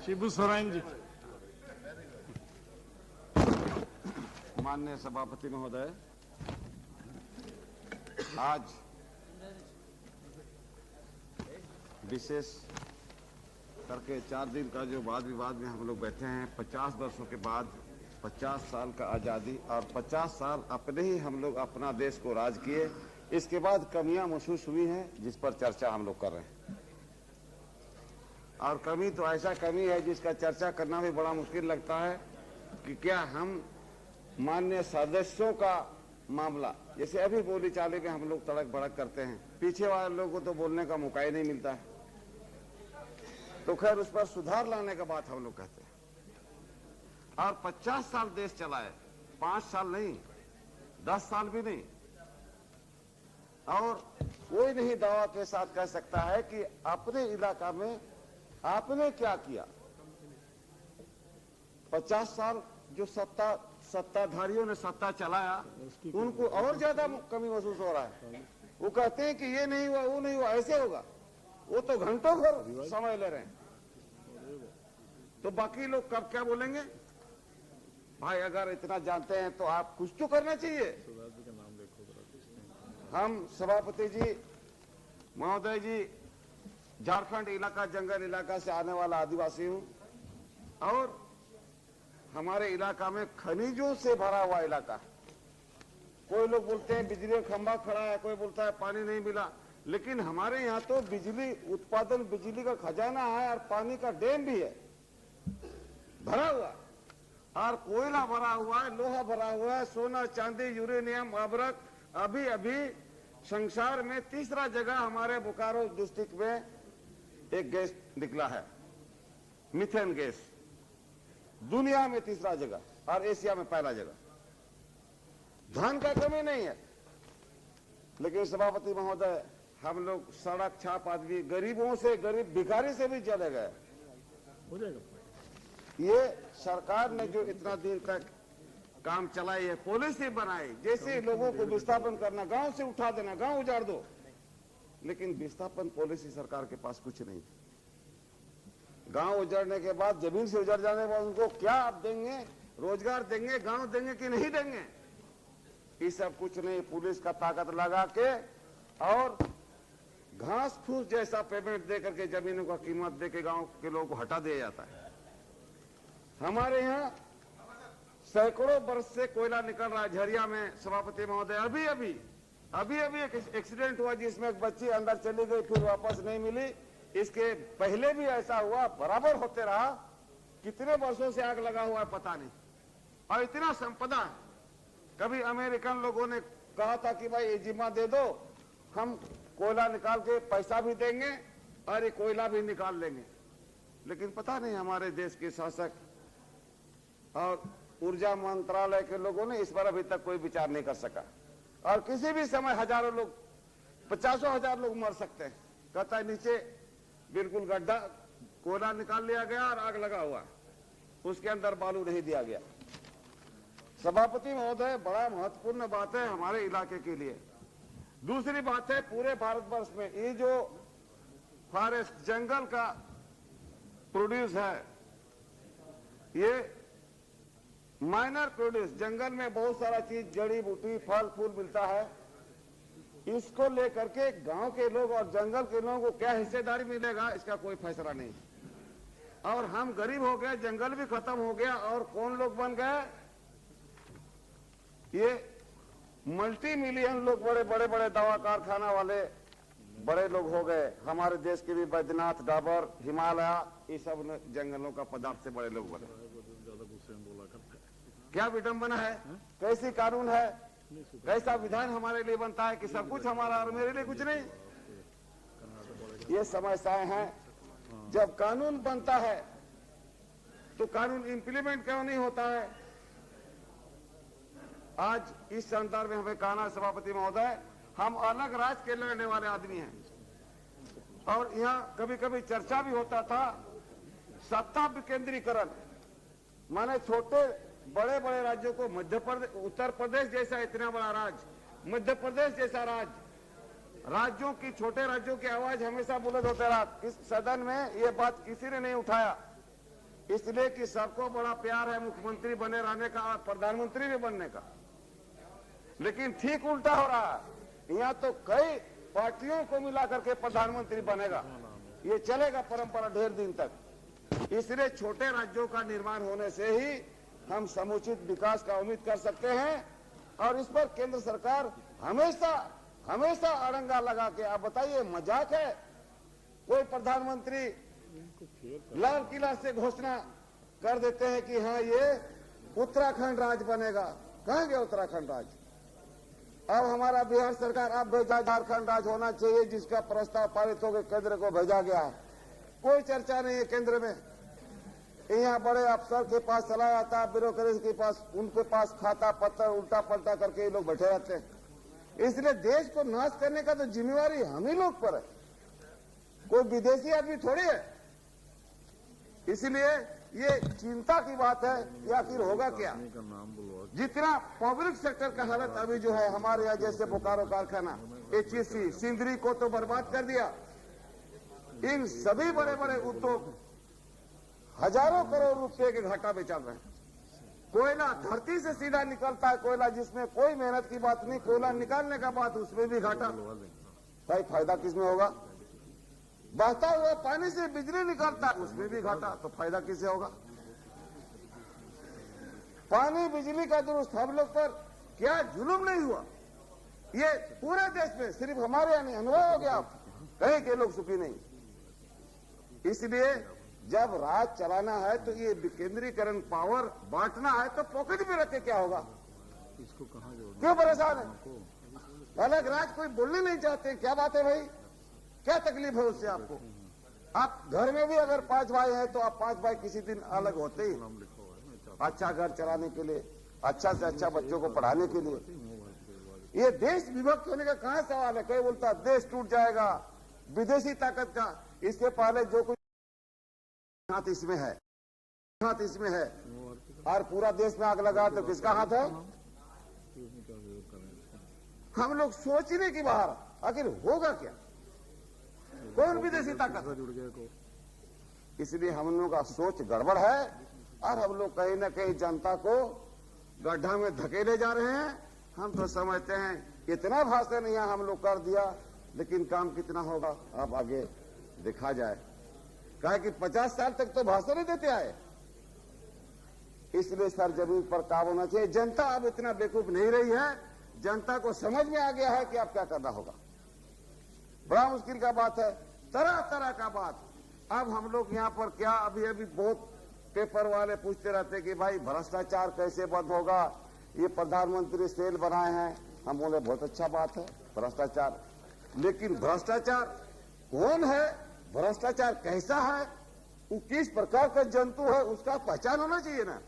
शिबू सोरेन जी। माननीय सभापति महोदय, आज विशेष करके 4 दिन का जो वाद विवाद में हम लोग बैठे हैं, 50 वर्षों के बाद 50 साल का आज़ादी और 50 साल अपने ही हम लोग अपना देश को राज किए, इसके बाद कमियां महसूस हुई हैं जिस पर चर्चा हम लोग कर रहे हैं। और कमी तो ऐसा कमी है जिसका चर्चा करना भी बड़ा मुश्किल लगता है कि क्या हम माननीय सदस्यों का मामला, जैसे अभी बोली चाली में हम लोग तड़क भड़क करते हैं, पीछे वाले लोगों को तो बोलने का मौका ही नहीं मिलता है, तो खैर उस पर सुधार लाने का बात हम लोग कहते हैं। और 50 साल देश चलाए, 5 साल नहीं, 10 साल भी नहीं, और कोई नहीं दावा के साथ कह सकता है कि अपने इलाका में आपने क्या किया। 50 साल जो सत्ताधारियों ने सत्ता चलाया, उनको और ज्यादा कमी महसूस हो रहा है। वो कहते हैं कि ये नहीं हुआ, वो नहीं हुआ, ऐसे होगा, वो तो घंटों भर समय ले रहे हैं, तो बाकी लोग कब क्या बोलेंगे। भाई अगर इतना जानते हैं तो आप कुछ तो करना चाहिए। हम सभापति जी महोदय जी, झारखंड इलाका जंगल इलाका से आने वाला आदिवासी हूं, और हमारे इलाका में खनिजों से भरा हुआ इलाका है। कोई लोग बोलते हैं बिजली का खंभा खड़ा है, कोई बोलता है पानी नहीं मिला, लेकिन हमारे यहाँ तो बिजली उत्पादन, बिजली का खजाना है और पानी का डैम भी है भरा हुआ, और कोयला भरा हुआ है, लोहा भरा हुआ है, सोना चांदी यूरेनियम अभ्रक। अभी अभी संसार में तीसरा जगह हमारे बोकारो डिस्ट्रिक्ट में एक गैस निकला है, मीथेन गैस, दुनिया में तीसरा जगह और एशिया में पहला जगह। धन का कमी नहीं है, लेकिन सभापति महोदय हम लोग सड़क छाप आदमी, गरीबों से, गरीब भिखारी से भी चले गए। ये सरकार ने जो इतना दिन तक काम चलाई है, पॉलिसी बनाई, जैसे लोगों को विस्थापन करना, गांव से उठा देना, गांव उजाड़ दो, लेकिन विस्थापन पॉलिसी सरकार के पास कुछ नहीं। गांव उजड़ने के बाद, जमीन से उजड़ जाने के बाद उनको क्या आप देंगे, रोजगार देंगे, गांव देंगे कि नहीं देंगे, ये सब कुछ नहीं। पुलिस का ताकत लगा के और घास फूस जैसा पेमेंट दे करके जमीनों का कीमत दे के गांव के लोगों को हटा दिया जाता है। हमारे यहाँ सैकड़ों वर्ष से कोयला निकल रहा है झरिया में सभापति महोदय। अभी अभी एक एक्सीडेंट हुआ जिसमें एक बच्ची अंदर चली गई, फिर वापस नहीं मिली। इसके पहले भी ऐसा हुआ, बराबर होते रहा। कितने वर्षों से आग लगा हुआ है पता नहीं, और इतना संपदा है। कभी अमेरिकन लोगों ने कहा था कि भाई ये जिम्मा दे दो, हम कोयला निकाल के पैसा भी देंगे और ये कोयला भी निकाल लेंगे, लेकिन पता नहीं हमारे देश के शासक और ऊर्जा मंत्रालय के लोगों ने इस पर अभी तक कोई विचार नहीं कर सका। और किसी भी समय हजारों लोग, 50,000 हजार लोग मर सकते हैं। कहता है नीचे बिल्कुल गड्ढा, कोयला निकाल लिया गया और आग लगा हुआ, उसके अंदर बालू नहीं दिया गया। सभापति महोदय, बड़ा महत्वपूर्ण बात है हमारे इलाके के लिए। दूसरी बात है, पूरे भारतवर्ष में ये जो फॉरेस्ट, जंगल का प्रोड्यूस है, ये माइनर प्रोड्यूस, जंगल में बहुत सारा चीज, जड़ी बूटी, फल फूल मिलता है, इसको लेकर के गांव के लोग और जंगल के लोगों को क्या हिस्सेदारी मिलेगा, इसका कोई फैसला नहीं। और हम गरीब हो गए, जंगल भी खत्म हो गया, और कौन लोग बन गए, ये मल्टी मिलियन लोग, बड़े बड़े दवा कारखाना वाले बड़े लोग हो गए। हमारे देश के भी बैद्यनाथ, डाबर, हिमालय, ये सब जंगलों का पदार्थ से बड़े लोग बने। क्या विडंबना है, कैसी कानून है, कैसा विधान हमारे लिए बनता है कि सब कुछ हमारा और मेरे लिए कुछ नहीं। ये समस्याएं हैं। जब कानून बनता है तो कानून इंप्लीमेंट क्यों नहीं होता है। आज इस संदर्भ में हमें कहना है सभापति महोदय, हम अलग राज्य के लड़ने वाले आदमी हैं, और यहाँ कभी कभी चर्चा भी होता था सत्ता विकेंद्रीकरण, माने छोटे बड़े बड़े राज्यों को, मध्य प्रदेश, उत्तर प्रदेश जैसा इतना बड़ा राज्य, मध्य प्रदेश जैसा राज्य, राज्यों की, छोटे राज्यों की आवाज हमेशा बुलंद होते रहा। इस सदन में ये बात किसी ने नहीं उठाया, इसलिए कि सबको बड़ा प्यार है मुख्यमंत्री बने रहने का और प्रधानमंत्री भी बनने का, लेकिन ठीक उल्टा हो रहा है। यहाँ तो कई पार्टियों को मिला करके प्रधानमंत्री बनेगा, ये चलेगा परंपरा ढेर दिन तक। इसलिए छोटे राज्यों का निर्माण होने से ही हम समुचित विकास का उम्मीद कर सकते हैं, और इस पर केंद्र सरकार हमेशा अड़ंगा लगा के। आप बताइए, मजाक है? कोई प्रधानमंत्री लाल किला से घोषणा कर देते हैं कि हाँ ये उत्तराखंड राज्य बनेगा। कहां गया उत्तराखंड राज्य? अब हमारा बिहार सरकार अब भेजा झारखंड राज्य होना चाहिए, जिसका प्रस्ताव पारित होकर केंद्र को भेजा गया है। कोई चर्चा नहीं है केंद्र में। यहाँ बड़े अफसर के पास चला जाता है, ब्यूरोक्रेसी के पास, उनके पास खाता पत्तर उल्टा पलटा करके ये लोग बैठे रहते हैं। इसलिए देश को नाश करने का तो जिम्मेवारी हम ही लोग पर है, कोई विदेशी आदमी थोड़ी है। इसलिए ये चिंता की बात है कि आखिर होगा क्या। जितना पब्लिक सेक्टर का हालत अभी जो है, हमारे यहाँ जैसे बोकारो कारखाना, HEC, सिंदरी को तो बर्बाद कर दिया। इन सभी बड़े बड़े उद्योग हजारों करोड़ रुपए के घाटा में चल रहे हैं। कोयला धरती से सीधा निकलता है, कोयला जिसमें कोई मेहनत की बात नहीं, कोयला निकालने का बात उसमें भी घाटा। भाई फायदा किसमें होगा? बहता हुआ पानी से बिजली निकलता है, उसमें भी घाटा, तो फायदा किसे होगा? पानी बिजली का दुरुस्त हम लोग पर क्या जुल्म नहीं हुआ? ये पूरे देश में, सिर्फ हमारे यहाँ नहीं, अनुभव हो गया। आप कहीं के लोग सुखी नहीं। इसलिए जब राज चलाना है तो ये विकेंद्रीकरण, पावर बांटना है तो पॉकेट में रख के क्या होगा? इसको कहां जोड़ना? क्यों परेशान है? अलग राज कोई बोलने नहीं चाहते। क्या बात है भाई? क्या तकलीफ है उससे आपको? आप घर में भी अगर 5 भाई हैं तो आप 5 भाई किसी दिन अलग होते ही, अच्छा घर चलाने के लिए, अच्छा से अच्छा बच्चों को पढ़ाने के लिए। ये देश विभक्त होने का कहां सवाल है? कोई बोलता देश टूट जाएगा विदेशी ताकत का। इसके पहले जो कुछ हाथ इसमें है, हाथ इसमें है, और पूरा देश में आग लगा तो किसका हाथ है? हम लोग सोचने की बाहर। आखिर होगा क्या? कौन विदेशी ताकत? इसलिए हम लोगों का सोच गड़बड़ है, और हम लोग कहीं न कहीं जनता को गड्ढा में धकेले जा रहे हैं। हम तो समझते हैं इतना भाषण यहाँ हम लोग कर दिया, लेकिन काम कितना होगा अब आगे देखा जाए। कहा कि 50 साल तक तो भाषण ही देते आए। इसलिए सर जमीन पर काम होना चाहिए। जनता अब इतना बेवकूफ नहीं रही है, जनता को समझ में आ गया है कि अब क्या करना होगा। बड़ा मुश्किल का बात है, तरह तरह का बात। अब हम लोग यहाँ पर क्या, अभी बहुत पेपर वाले पूछते रहते हैं कि भाई भ्रष्टाचार कैसे बंद होगा, ये प्रधानमंत्री सेल बनाए हैं। हम बोले बहुत अच्छा बात है भ्रष्टाचार, लेकिन भ्रष्टाचार कौन है, भ्रष्टाचार कैसा है, वो किस प्रकार का जंतु है, उसका पहचान होना चाहिए ना।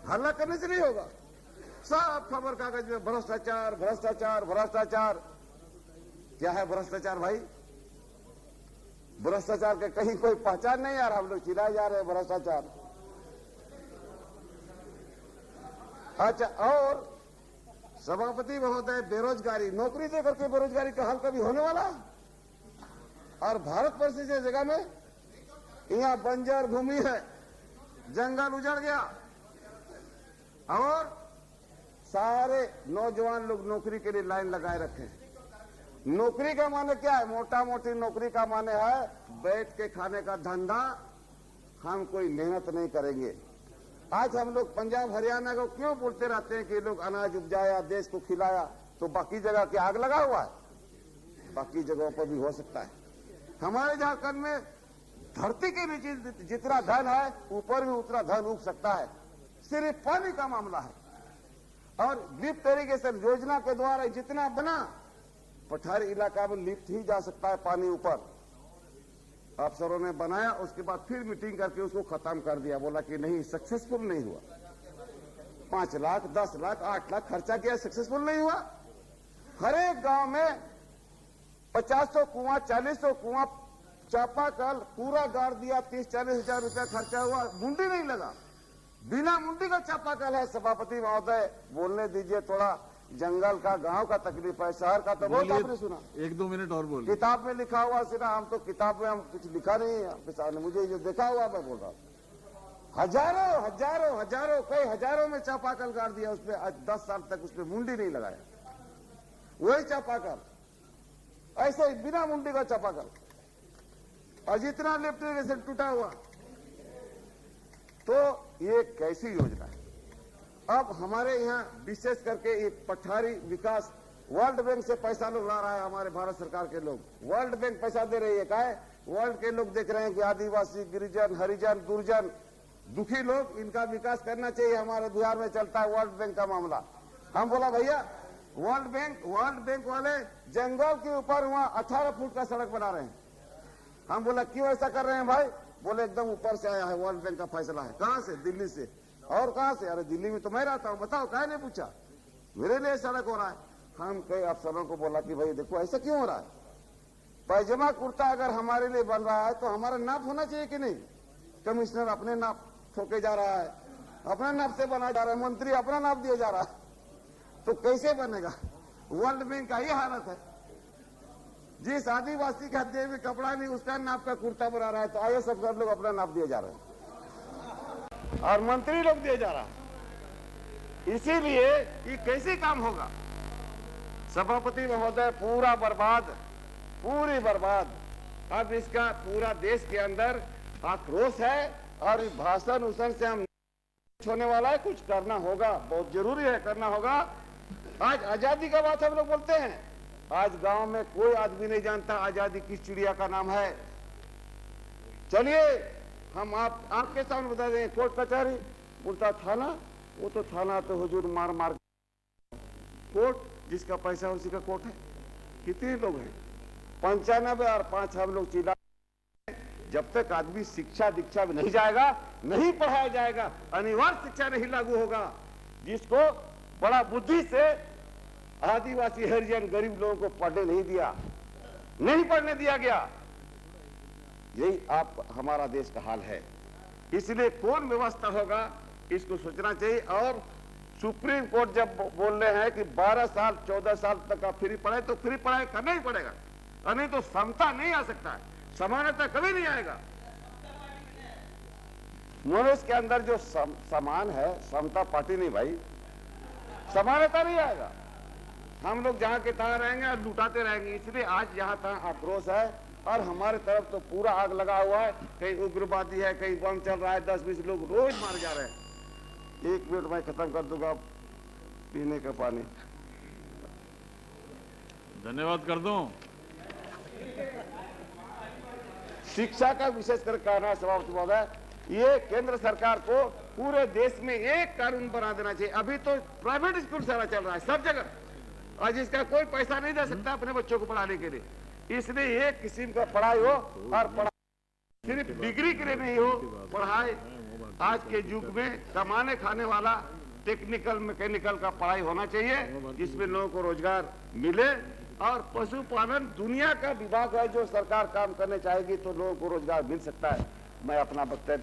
हल्ला करने से नहीं होगा। सब खबर कागज में भ्रष्टाचार भ्रष्टाचार भ्रष्टाचार। क्या है भ्रष्टाचार भाई? भ्रष्टाचार के कहीं कोई पहचान नहीं यार। हम लोग चिल्लाए जा रहे हैं भ्रष्टाचार। अच्छा, और सभापति महोदय, बेरोजगारी, नौकरी देकर के बेरोजगारी का हल कभी होने वाला? और भारत वर्ष जैसे जगह में यहाँ बंजर भूमि है, जंगल उजड़ गया, और सारे नौजवान लोग नौकरी के लिए लाइन लगाए रखे हैं। नौकरी का माने क्या है? मोटा मोटी नौकरी का माने है बैठ के खाने का धंधा। हम कोई मेहनत नहीं करेंगे। आज हम लोग पंजाब हरियाणा को क्यों बोलते रहते हैं कि लोग अनाज उपजाया, देश को खिलाया, तो बाकी जगह की आग लगा हुआ है? बाकी जगहों पर भी हो सकता है। हमारे झारखंड में धरती के नीचे जितना धन है, ऊपर भी उतना धन उग सकता है। सिर्फ पानी का मामला है। और लिफ्ट इरिगेशन योजना के द्वारा जितना बना, पठारी इलाका में लिफ्ट ही जा सकता है पानी ऊपर। अफसरों ने बनाया, उसके बाद फिर मीटिंग करके उसको खत्म कर दिया। बोला कि नहीं, सक्सेसफुल नहीं हुआ। 5 लाख 10 लाख 8 लाख खर्चा किया, सक्सेसफुल नहीं हुआ। हर एक गांव में 50 कुआं 40 कुआं चापाकल पूरा गाड़ दिया। 30-40 हजार रुपया खर्चा हुआ, मुंडी नहीं लगा। बिना मुंडी का चापाकल है। सभापति महोदय बोलने दीजिए थोड़ा। जंगल का, गांव का तकलीफ है, शहर का तो बहुत आपने सुना। 1-2 मिनट और बोलिए। किताब में लिखा हुआ सुना, हम तो किताब में हम कुछ लिखा नहीं है। मुझे जो देखा हुआ मैं बोल रहा हूँ। हजारों हजारों हजारों कई हजारों में चापाकल गाड़ दिया, उसपे आज 10 साल तक उसपे मुंडी नहीं लगाया। वही चापाकल ऐसे बिना मुंडी का चापाकल, और जितना लिफ्ट इरिगेशन टूटा हुआ। तो ये कैसी योजना है? अब हमारे यहाँ विशेष करके ये पठारी विकास, वर्ल्ड बैंक से पैसा लोग ला रहा है, हमारे भारत सरकार के लोग वर्ल्ड बैंक पैसा दे रही है। क्या है? वर्ल्ड के लोग देख रहे हैं कि आदिवासी, गिरिजन, हरिजन, दुर्जन, दुखी लोग, इनका विकास करना चाहिए। हमारे बिहार में चलता है वर्ल्ड बैंक का मामला। हम बोला भैया वर्ल्ड बैंक वाले जंगल के ऊपर वहां 18 फुट का सड़क बना रहे हैं। हम बोला क्यों ऐसा कर रहे हैं भाई? बोले एकदम ऊपर से आया है, वर्ल्ड बैंक का फैसला है। कहां से? दिल्ली से। और कहां से? अरे दिल्ली में तो मैं रहता हूं, बताओ काहे नहीं पूछा? मेरे लिए सड़क हो रहा है। हम कई अफसरों को बोला कि भाई देखो ऐसा क्यों हो रहा है? पैजामा कुर्ता अगर हमारे लिए बन रहा है तो हमारा नाप होना चाहिए कि नहीं? कमिश्नर अपने नाप ठोके जा रहा है, अपने नाप से बना जा रहा है, मंत्री अपना नाप दिया जा रहा है, तो कैसे बनेगा? वर्ल्ड बैंक का ये हालत है। जिस आदिवासी का जेब में कपड़ा नहीं उसका नाप का कुर्ता बना रहा है, तो आईएएस अफसर लोग अपना नाप दिए जा रहे हैं और मंत्री लोग दिए जा रहा है। इसीलिए ये कैसे काम होगा? सभापति महोदय पूरा बर्बाद, पूरी बर्बाद। अब इसका पूरा देश के अंदर आक्रोश है और इस भाषण उसन से हम होने वाला है। कुछ करना होगा, बहुत जरूरी है, करना होगा। आज आजादी का बात हम लोग बोलते हैं, आज गांव में कोई आदमी नहीं जानता आजादी किस चिड़िया का नाम है। चलिए हम आपके सामने बता दें, कोर्ट कचहरी बोलता थाना, वो तो थाना तो हुजूर मार मार। कोर्ट जिसका पैसा उसी का कोर्ट है। कितने लोग हैं? 95 और 5 हम लोग चिल्ला। जब तक आदमी शिक्षा दीक्षा में नहीं जाएगा, नहीं पढ़ाया जाएगा, अनिवार्य शिक्षा नहीं लागू होगा, जिसको बड़ा बुद्धि से आदिवासी, हरिजन, गरीब लोगों को पढ़ने नहीं दिया, नहीं पढ़ने दिया गया। यही आप हमारा देश का हाल है। इसलिए कौन व्यवस्था होगा इसको सोचना चाहिए। और सुप्रीम कोर्ट जब बोल रहे हैं कि 12 साल 14 साल तक का फ्री पढ़ाई, तो फ्री पढ़ाई करना ही पड़ेगा, और नहीं तो समता नहीं आ सकता है, समानता कभी नहीं आएगा। मनुष्य के अंदर जो समान है, समता पार्टी नहीं भाई, समानता नहीं आएगा। हम लोग जहां के तहां रहेंगे और लुटाते रहेंगे। इसलिए आज यहाँ तहां आक्रोश है और हमारे तरफ तो पूरा आग लगा हुआ है। कहीं उग्रवादी है, कहीं बम चल रहा है, 10-20 लोग रोज मारे जा रहे हैं। 1 मिनट में खत्म कर दूंगा पीने का पानी। धन्यवाद कर दूं। शिक्षा का विशेष कर कहना सभापति महोदय, ये केंद्र सरकार को पूरे देश में एक कानून बना देना चाहिए। अभी तो प्राइवेट स्कूल सारा चल रहा है सब जगह, और जिसका कोई पैसा नहीं दे सकता अपने बच्चों को पढ़ाने के लिए। इसलिए एक किस्म का पढ़ाई हो, और पढ़ाई सिर्फ डिग्री के लिए नहीं हो। पढ़ाई आज के युग में कमाने खाने वाला टेक्निकल मैकेनिकल का पढ़ाई होना चाहिए, जिसमें लोगों को रोजगार मिले। और पशुपालन दुनिया का विभाग है, जो सरकार काम करने चाहेगी तो लोगों को रोजगार मिल सकता है। मैं अपना वक्तव्य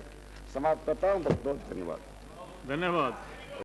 समाप्त करता हूँ। बहुत बहुत धन्यवाद। धन्यवाद।